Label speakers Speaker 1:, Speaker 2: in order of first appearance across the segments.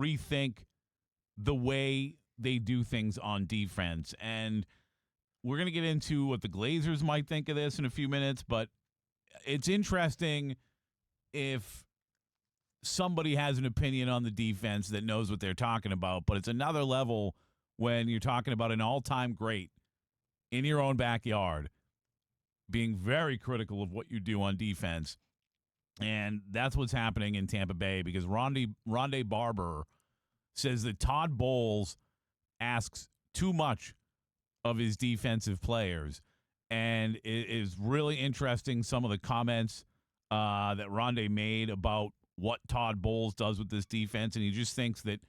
Speaker 1: rethink the way they do things on defense. And we're going to get into what the Glazers might think of this in a few minutes, but it's interesting if somebody has an opinion on the defense that knows what they're talking about, but it's another level when you're talking about an all-time great in your own backyard being very critical of what you do on defense. And that's what's happening in Tampa Bay because Rondé Barber says that Todd Bowles asks too much of his defensive players. And it is really interesting some of the comments that Rondé made about what Todd Bowles does with this defense. And he just thinks that,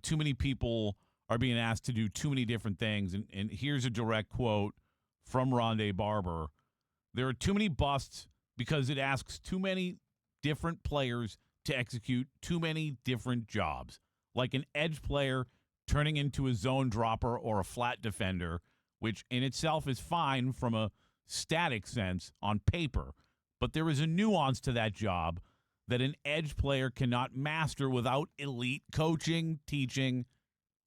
Speaker 1: too many people are being asked to do too many different things. And here's a direct quote from Rondé Barber. There are too many busts because it asks too many different players to execute too many different jobs, like an edge player turning into a zone dropper or a flat defender, which in itself is fine from a static sense on paper. But there is a nuance to that job that an edge player cannot master without elite coaching, teaching,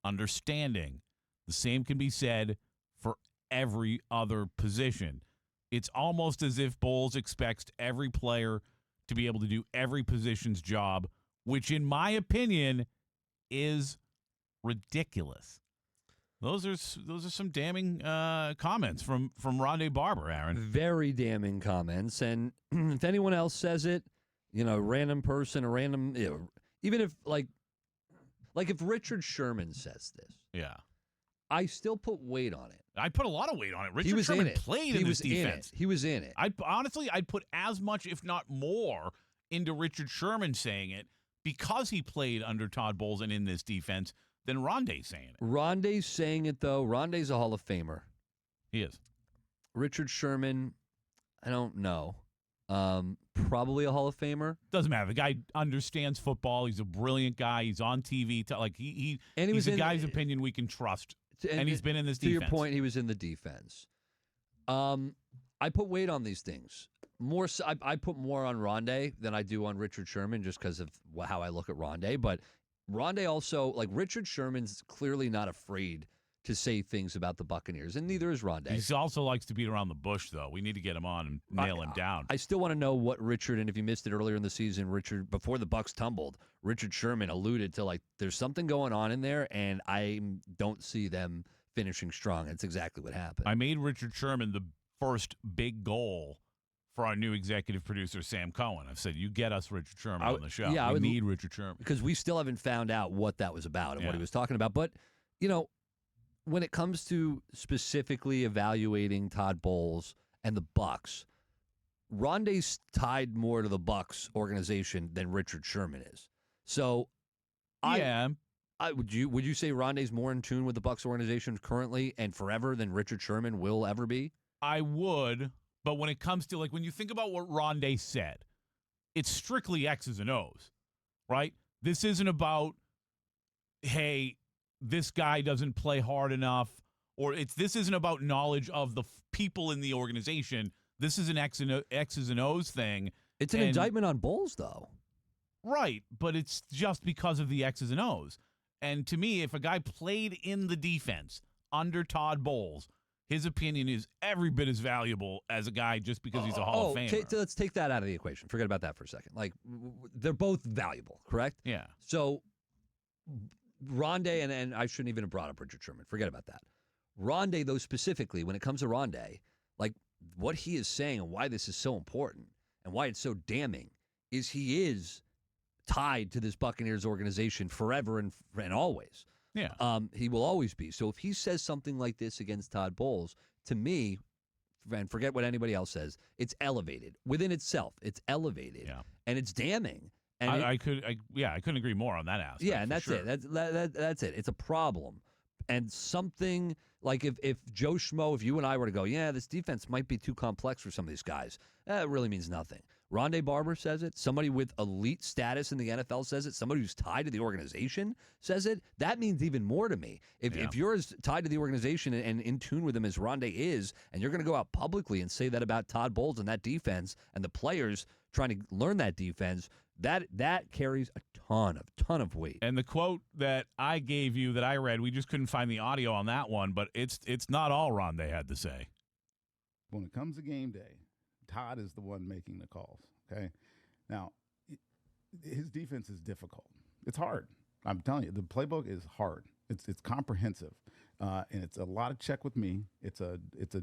Speaker 1: understanding. The same can be said for every other position. It's almost as if Bowles expects every player to be able to do every position's job, which in my opinion is ridiculous. Those are some damning comments from Rondé Barber, Aaron.
Speaker 2: Very damning comments. And if anyone else says it, random person, even if like if Richard Sherman says this,
Speaker 1: yeah,
Speaker 2: I still put weight on it.
Speaker 1: I put a lot of weight on it. Richard Sherman played in this defense.
Speaker 2: He was in it.
Speaker 1: I'd put as much, if not more, into Richard Sherman saying it because he played under Todd Bowles and in this defense than Rondé saying it.
Speaker 2: Rondé's saying it, though. Rondé's a Hall of Famer.
Speaker 1: He is.
Speaker 2: Richard Sherman, I don't know. Probably a Hall of Famer.
Speaker 1: Doesn't matter. The guy understands football. He's a brilliant guy. He's on TV. He's a guy's opinion we can trust. And he's been in this defense.
Speaker 2: To your point, he was in the defense. I put weight on these things. I put more on Rondé than I do on Richard Sherman just because of how I look at Rondé. But Rondé also, Richard Sherman's clearly not afraid to say things about the Buccaneers, and neither is Rondé.
Speaker 1: He also likes to beat around the bush, though. We need to get him on and nail him down.
Speaker 2: I still want to know what Richard, and if you missed it earlier in the season, before the Bucs tumbled, Richard Sherman alluded to, there's something going on in there, and I don't see them finishing strong. That's exactly what happened.
Speaker 1: I made Richard Sherman the first big goal for our new executive producer, Sam Cohen. I've said, you get us Richard Sherman on the show. Yeah, we need Richard Sherman.
Speaker 2: Because we still haven't found out what that was about and what he was talking about. But, when it comes to specifically evaluating Todd Bowles and the Bucs, Rondé's tied more to the Bucs organization than Richard Sherman is. So, would you say Rondé's more in tune with the Bucs organization currently and forever than Richard Sherman will ever be?
Speaker 1: I would, but when it comes to when you think about what Rondé said, it's strictly X's and O's, right? This isn't about, hey, this guy doesn't play hard enough, or this isn't about knowledge of the people in the organization. This is an X's and O's thing.
Speaker 2: It's an indictment on Bowles, though.
Speaker 1: Right, but it's just because of the X's and O's. And to me, if a guy played in the defense under Todd Bowles, his opinion is every bit as valuable as a guy just because he's a Hall of Famer.
Speaker 2: Let's take that out of the equation. Forget about that for a second. They're both valuable, correct?
Speaker 1: Yeah.
Speaker 2: So Rondé, and I shouldn't even have brought up Richard Sherman. Forget about that. Rondé, though, specifically, when it comes to Rondé, what he is saying and why this is so important and why it's so damning is he is tied to this Buccaneers organization forever and always.
Speaker 1: Yeah.
Speaker 2: He will always be. So if he says something like this against Todd Bowles, to me, and forget what anybody else says, it's elevated. Within itself, it's elevated.
Speaker 1: Yeah.
Speaker 2: And it's damning. And
Speaker 1: I couldn't agree more on that aspect.
Speaker 2: Yeah, and that's it. That's it. It's a problem. And something if Joe Schmo, if you and I were to go, this defense might be too complex for some of these guys, that really means nothing. Rondé Barber says it. Somebody with elite status in the NFL says it. Somebody who's tied to the organization says it. That means even more to me. If you're as tied to the organization and in tune with them as Rondé is, and you're going to go out publicly and say that about Todd Bowles and that defense and the players trying to learn that defense, That carries a ton of weight.
Speaker 1: And the quote that I gave you that I read, we just couldn't find the audio on that one, but it's not all Rondé had to say.
Speaker 3: When it comes to game day, Todd is the one making the calls, okay? Now, his defense is difficult. It's hard. I'm telling you, the playbook is hard. It's comprehensive, and it's a lot of check with me. It's a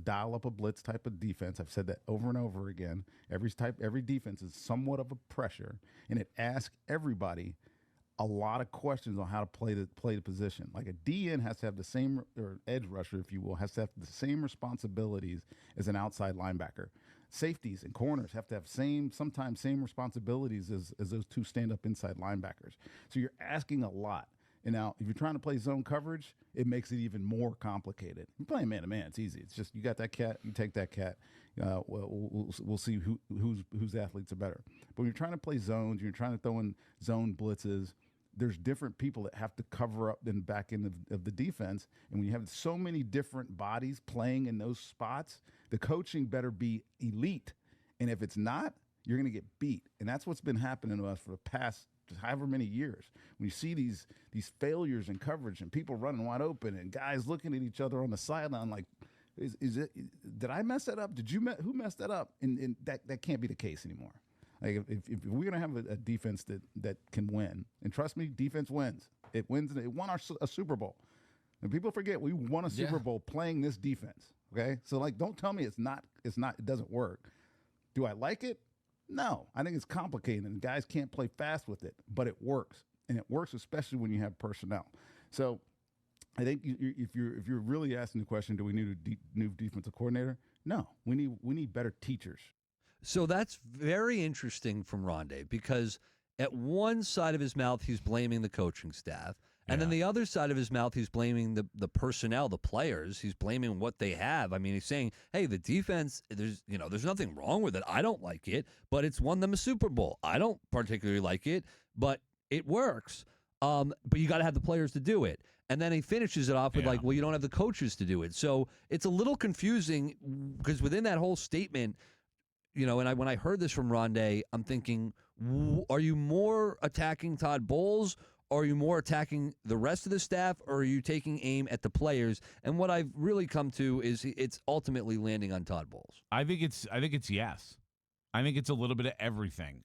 Speaker 3: dial up a blitz type of defense. I've said that over and over again. Every defense is somewhat of a pressure, and it asks everybody a lot of questions on how to play the position. Like a DN has to have the same, or edge rusher, if you will, has to have the same responsibilities as an outside linebacker. Safeties and corners have to have sometimes same responsibilities as those two stand-up inside linebackers. So you're asking a lot. And now, if you're trying to play zone coverage, it makes it even more complicated. You're playing man-to-man. It's easy. It's just you got that cat, you take that cat. We'll see whose athletes are better. But when you're trying to play zones, you're trying to throw in zone blitzes, there's different people that have to cover up in the back end of the defense. And when you have so many different bodies playing in those spots, the coaching better be elite. And if it's not, you're going to get beat. And that's what's been happening to us for the past however many years. When you see these failures in coverage and people running wide open and guys looking at each other on the sideline like, did I mess that up? Who messed that up? And that can't be the case anymore. Like if we're going to have a defense that can win, and trust me, defense wins. It wins. It won a Super Bowl. And people forget we won a Super Bowl playing this defense. Okay, so like, don't tell me it doesn't work. Do I like it? No, I think it's complicated, and guys can't play fast with it. But it works, and it works especially when you have personnel. So I think if you're really asking the question, do we need a new defensive coordinator? No, we need better teachers.
Speaker 2: So that's very interesting from Rondé, because at one side of his mouth, he's blaming the coaching staff. And then the other side of his mouth, he's blaming the personnel, the players. He's blaming what they have. I mean, he's saying, hey, the defense, there's nothing wrong with it. I don't like it, but it's won them a Super Bowl. I don't particularly like it, but it works. But you got to have the players to do it. And then he finishes it off with like, well, you don't have the coaches to do it. So it's a little confusing, because within that whole statement, and when I heard this from Rondé, I'm thinking, are you more attacking Todd Bowles? Or are you more attacking the rest of the staff, or are you taking aim at the players? And what I've really come to is it's ultimately landing on Todd Bowles.
Speaker 1: I think it's yes. I think it's a little bit of everything.